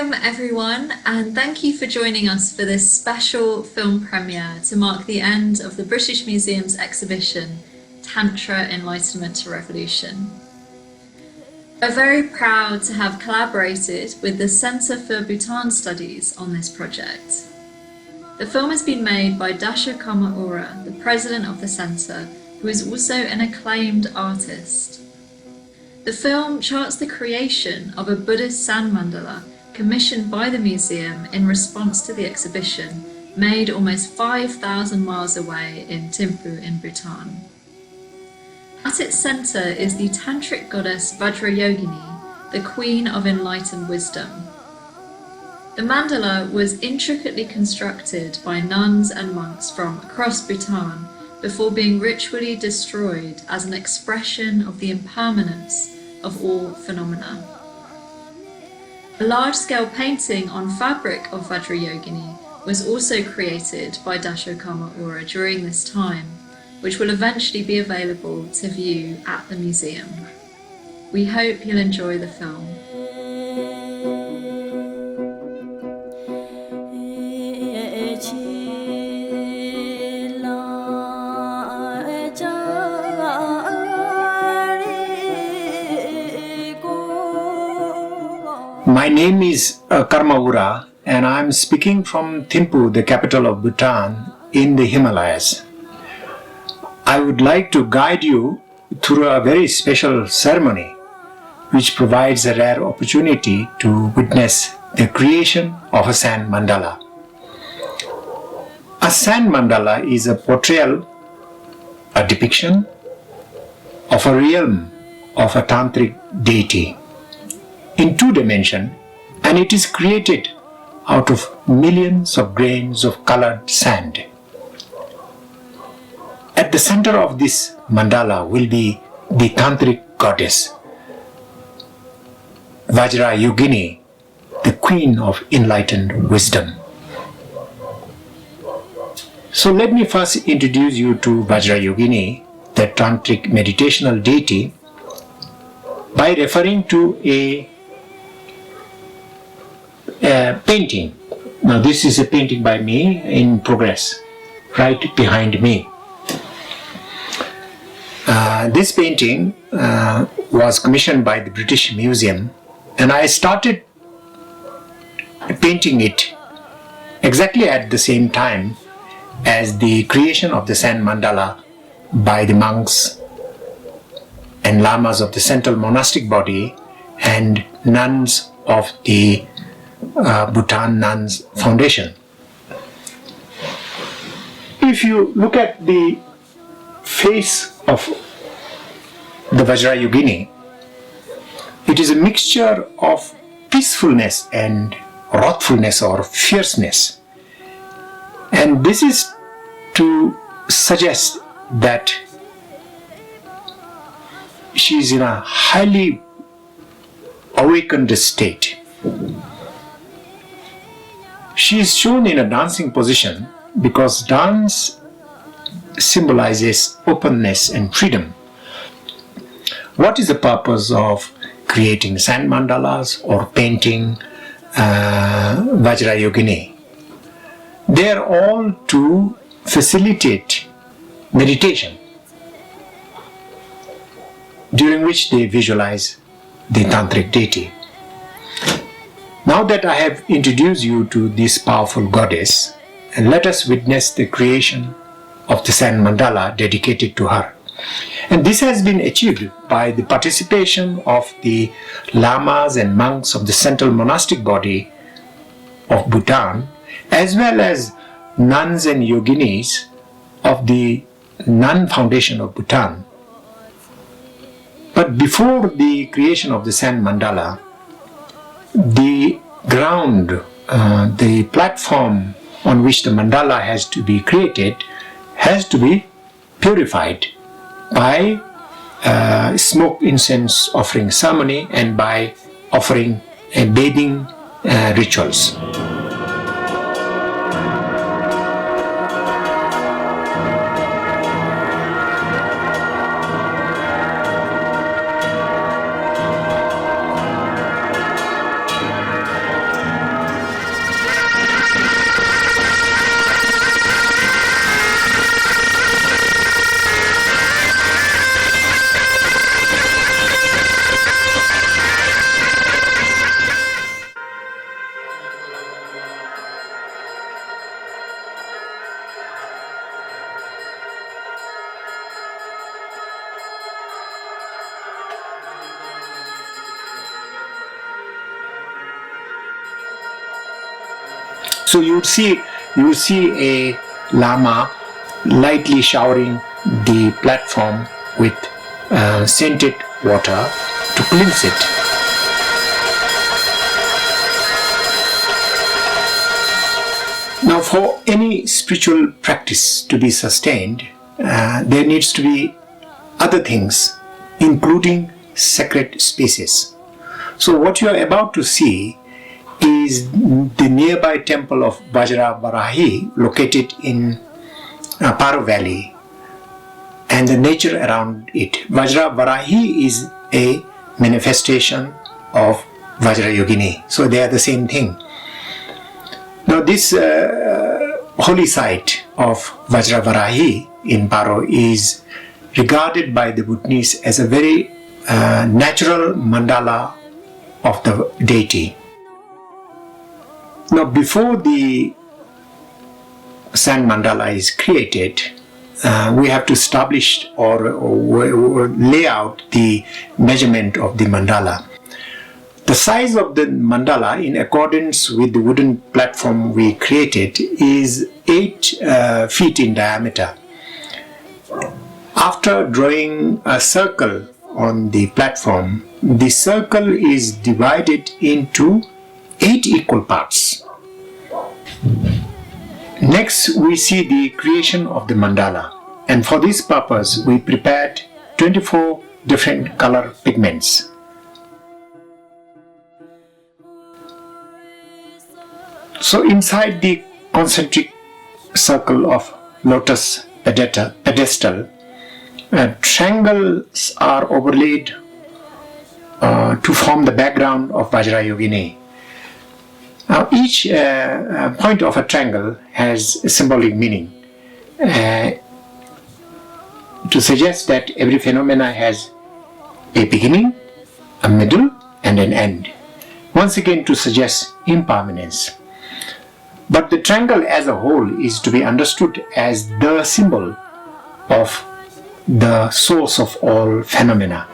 Welcome everyone, and thank you for joining us for this special film premiere to mark the end of the British Museum's exhibition, Tantra, Enlightenment to Revolution. We're very proud to have collaborated with the Centre for Bhutan Studies on this project. The film has been made by Dasho Karma Ura, the president of the centre, who is also an acclaimed artist. The film charts the creation of a Buddhist sand mandala commissioned by the museum in response to the exhibition, made almost 5,000 miles away in Thimphu in Bhutan. At its centre is the Tantric goddess Vajrayogini, the queen of enlightened wisdom. The mandala was intricately constructed by nuns and monks from across Bhutan before being ritually destroyed as an expression of the impermanence of all phenomena. A large-scale painting on fabric of Vajrayogini was also created by Dasho Karma Ura during this time, which will eventually be available to view at the museum. We hope you'll enjoy the film. My name is Karma Ura, and I'm speaking from Thimphu, the capital of Bhutan, in the Himalayas. I would like to guide you through a very special ceremony which provides a rare opportunity to witness the creation of a sand mandala. A sand mandala is a portrayal, a depiction of a realm of a tantric deity in two dimensions, and it is created out of millions of grains of colored sand. At the center of this mandala will be the tantric goddess, Vajrayogini, the queen of enlightened wisdom. So let me first introduce you to Vajrayogini, the tantric meditational deity, by referring to a painting. Now this is a painting by me in progress, right behind me. This painting was commissioned by the British Museum, and I started painting it exactly at the same time as the creation of the sand mandala by the monks and lamas of the central monastic body and nuns of the Bhutan Nuns Foundation. If you look at the face of the Vajrayogini, it is a mixture of peacefulness and wrathfulness or fierceness. And this is to suggest that she is in a highly awakened state. She is shown in a dancing position because dance symbolizes openness and freedom. What is the purpose of creating sand mandalas or painting Vajrayogini? They are all to facilitate meditation, during which they visualize the tantric deity. Now that I have introduced you to this powerful goddess, and let us witness the creation of the sand mandala dedicated to her. And this has been achieved by the participation of the lamas and monks of the central monastic body of Bhutan, as well as nuns and yoginis of the Nun Foundation of Bhutan. But before the creation of the sand mandala, the ground, the platform on which the mandala has to be created has to be purified by smoke incense offering ceremony and by offering bathing rituals. So you would see a lama lightly showering the platform with scented water to cleanse it. Now, for any spiritual practice to be sustained, there needs to be other things, including sacred spaces. So what you are about to see is the nearby temple of Vajrayogini, located in Paro Valley, and the nature around it. Vajrayogini is a manifestation of Vajrayogini, so they are the same thing. Now this holy site of Vajrayogini in Paro is regarded by the Bhutanese as a very natural mandala of the deity. Now, before the sand mandala is created, we have to establish or lay out the measurement of the mandala. The size of the mandala, in accordance with the wooden platform we created, is 8 feet in diameter. After drawing a circle on the platform, the circle is divided into 8 equal parts. Next, we see the creation of the mandala, and for this purpose we prepared 24 different color pigments. So inside the concentric circle of lotus pedestal, triangles are overlaid to form the background of Vajrayogini. Now each point of a triangle has a symbolic meaning to suggest that every phenomena has a beginning, a middle and an end. Once again to suggest impermanence. But the triangle as a whole is to be understood as the symbol of the source of all phenomena.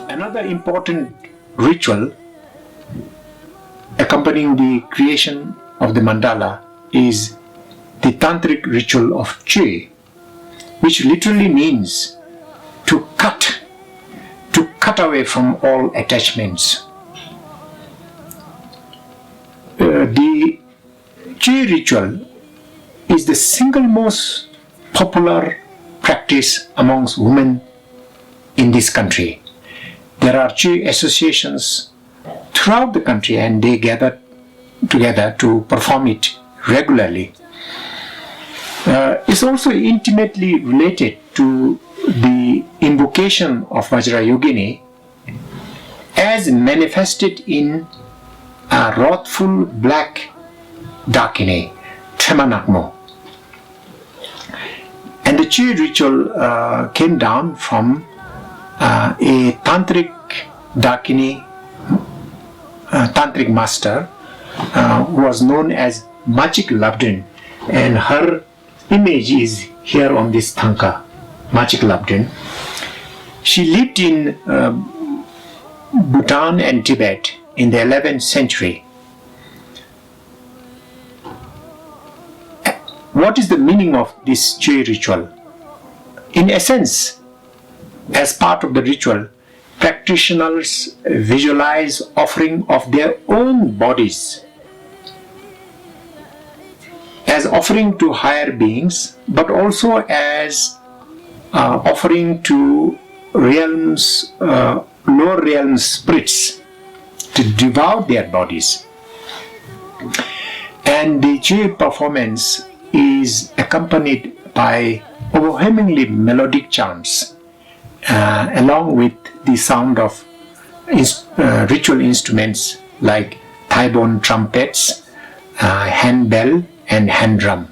Another important ritual accompanying the creation of the mandala is the tantric ritual of Chöd, which literally means to cut away from all attachments. The Chöd ritual is the single most popular practice amongst women in this country. There are Chöd associations throughout the country and they gather together to perform it regularly. is also intimately related to the invocation of Vajrayogini as manifested in a wrathful black dakini, Tremanakmo. And the Chöd ritual came down from a tantric dakini, tantric master who was known as Machik Labdin, and her image is here on this thangka, Machik Labdin. She lived in Bhutan and Tibet in the 11th century. What is the meaning of this Chöd ritual? In essence, as part of the ritual, practitioners visualize offering of their own bodies as offering to higher beings, but also as offering to realms, lower realm spirits to devour their bodies. And the Chöd performance is accompanied by overwhelmingly melodic chants, along with the sound of ritual instruments like thigh-bone trumpets, hand bell, and hand drum.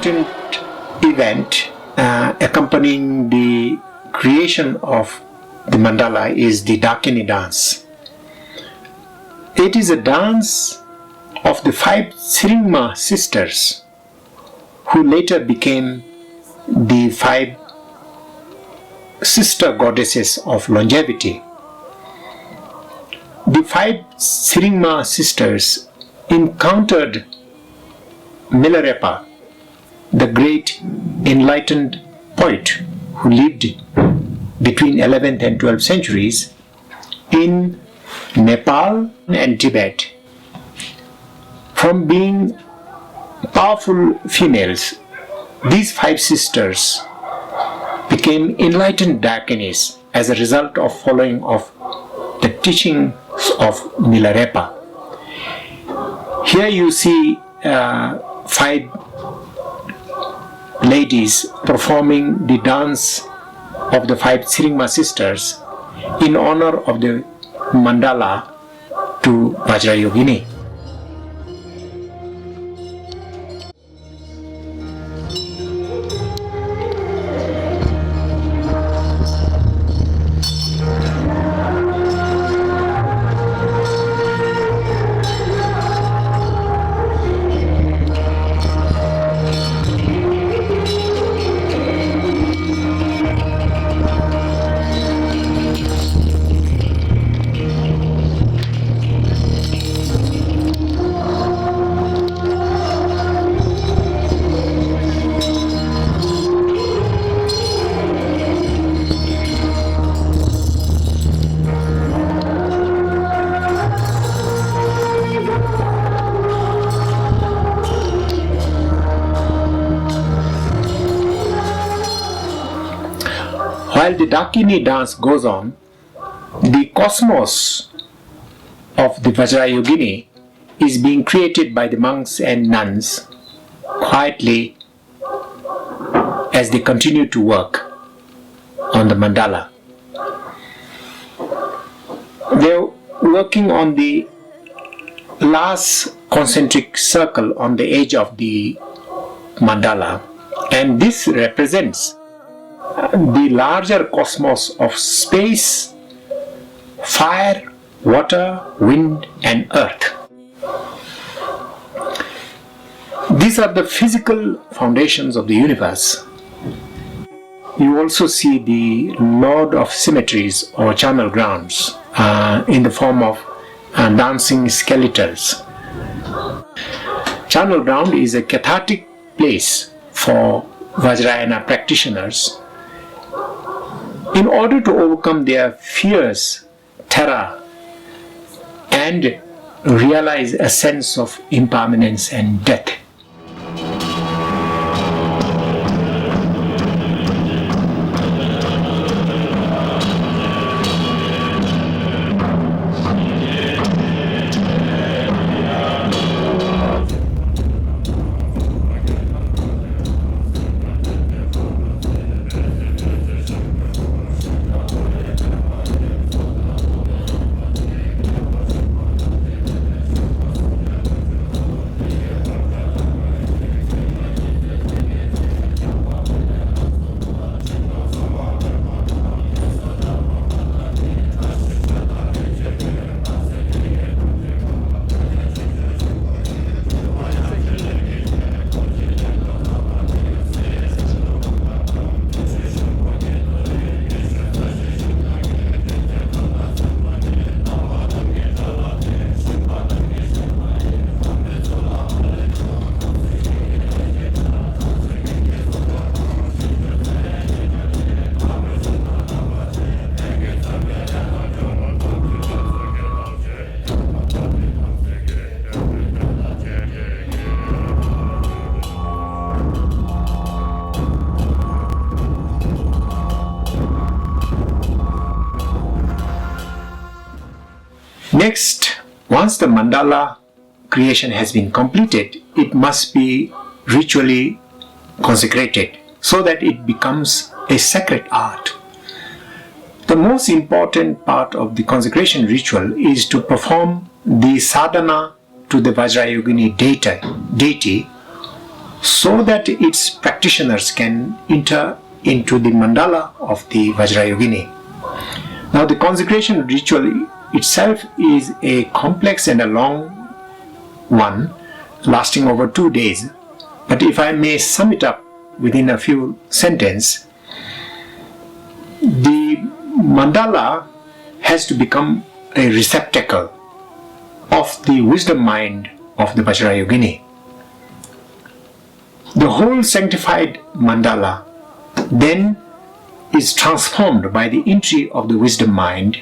important event accompanying the creation of the mandala is the Dakini dance. It is a dance of the 5 Syringma sisters who later became the 5 sister goddesses of longevity. The 5 Syringma sisters encountered Milarepa, the great enlightened poet who lived between 11th and 12th centuries in Nepal and Tibet. From being powerful females, these 5 sisters became enlightened Dakinis as a result of following of the teachings of Milarepa. Here you see 5 ladies performing the dance of the 5 Syringma sisters in honor of the mandala to Vajrayogini. While the Dakini dance goes on, the cosmos of the Vajrayogini is being created by the monks and nuns quietly as they continue to work on the mandala. They're working on the last concentric circle on the edge of the mandala, and this represents the larger cosmos of space, fire, water, wind, and earth. These are the physical foundations of the universe. You also see the Lord of Symmetries or Charnel Grounds in the form of dancing skeletons. Charnel Ground is a cathartic place for Vajrayana practitioners in order to overcome their fears, terror, and realize a sense of impermanence and death. Next, once the mandala creation has been completed, it must be ritually consecrated so that it becomes a sacred art. The most important part of the consecration ritual is to perform the sadhana to the Vajrayogini deity so that its practitioners can enter into the mandala of the Vajrayogini. Now, the consecration ritual itself is a complex and a long one, lasting over 2 days. But if I may sum it up within a few sentences, the mandala has to become a receptacle of the wisdom mind of the Vajrayogini. The whole sanctified mandala then is transformed by the entry of the wisdom mind,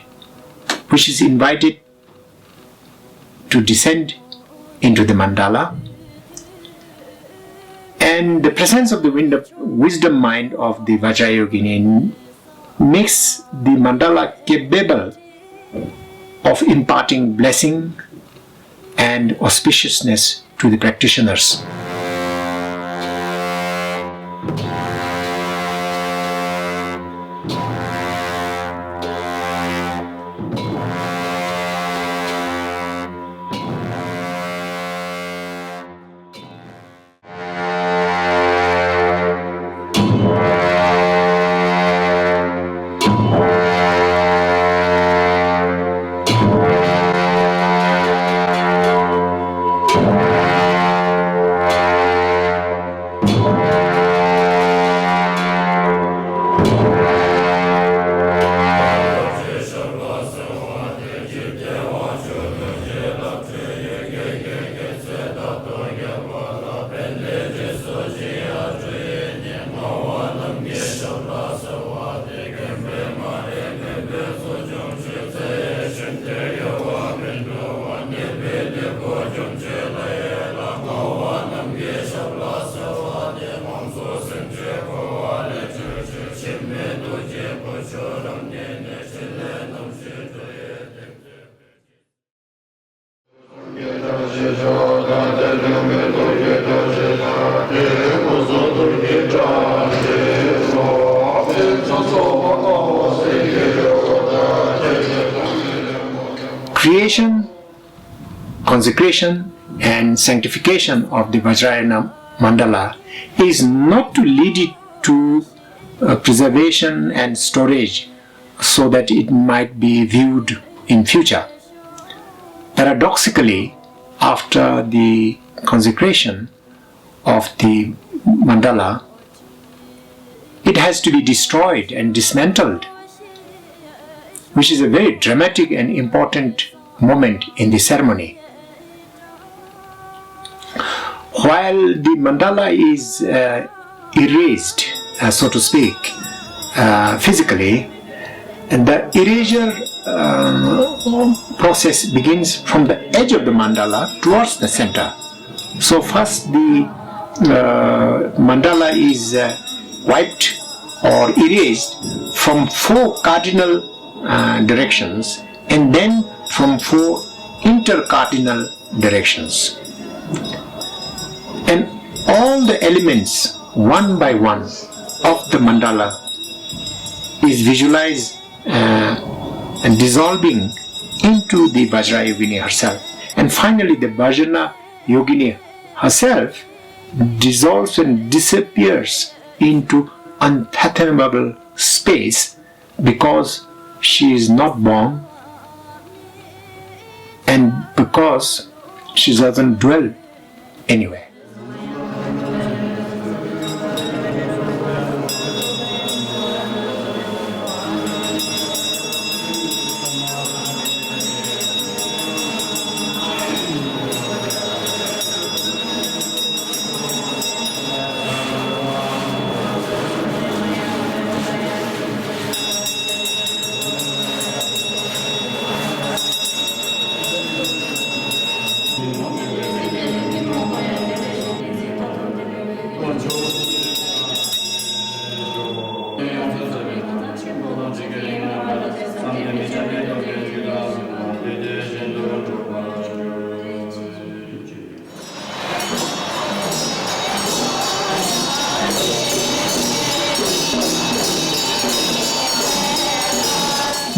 which is invited to descend into the mandala, and the presence of the wisdom mind of the Vajrayogini makes the mandala capable of imparting blessing and auspiciousness to the practitioners. Creation, consecration and sanctification of the Vajrayana mandala is not to lead it to preservation and storage so that it might be viewed in future. Paradoxically, after the consecration of the mandala, it has to be destroyed and dismantled, which is a very dramatic and important moment in the ceremony. While the mandala is erased, so to speak, physically, and the erasure process begins from the edge of the mandala towards the center. So first the mandala is wiped or erased from 4 cardinal directions and then from 4 intercardinal directions. And all the elements, one by one, of the mandala is visualized and dissolving into the Vajrayogini herself. And finally the Vajrayogini herself dissolves and disappears into unfathomable space because she is not born and because she doesn't dwell anywhere.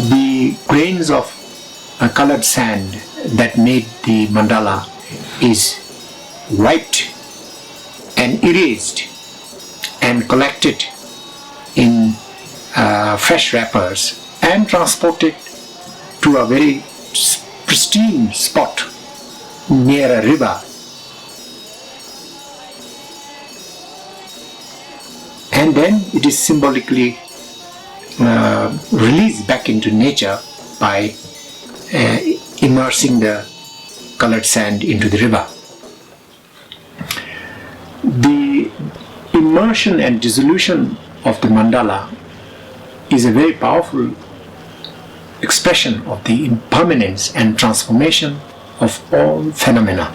The grains of colored sand that made the mandala is wiped and erased and collected in fresh wrappers and transported to a very pristine spot near a river, and then it is symbolically released back into nature by immersing the colored sand into the river. The immersion and dissolution of the mandala is a very powerful expression of the impermanence and transformation of all phenomena.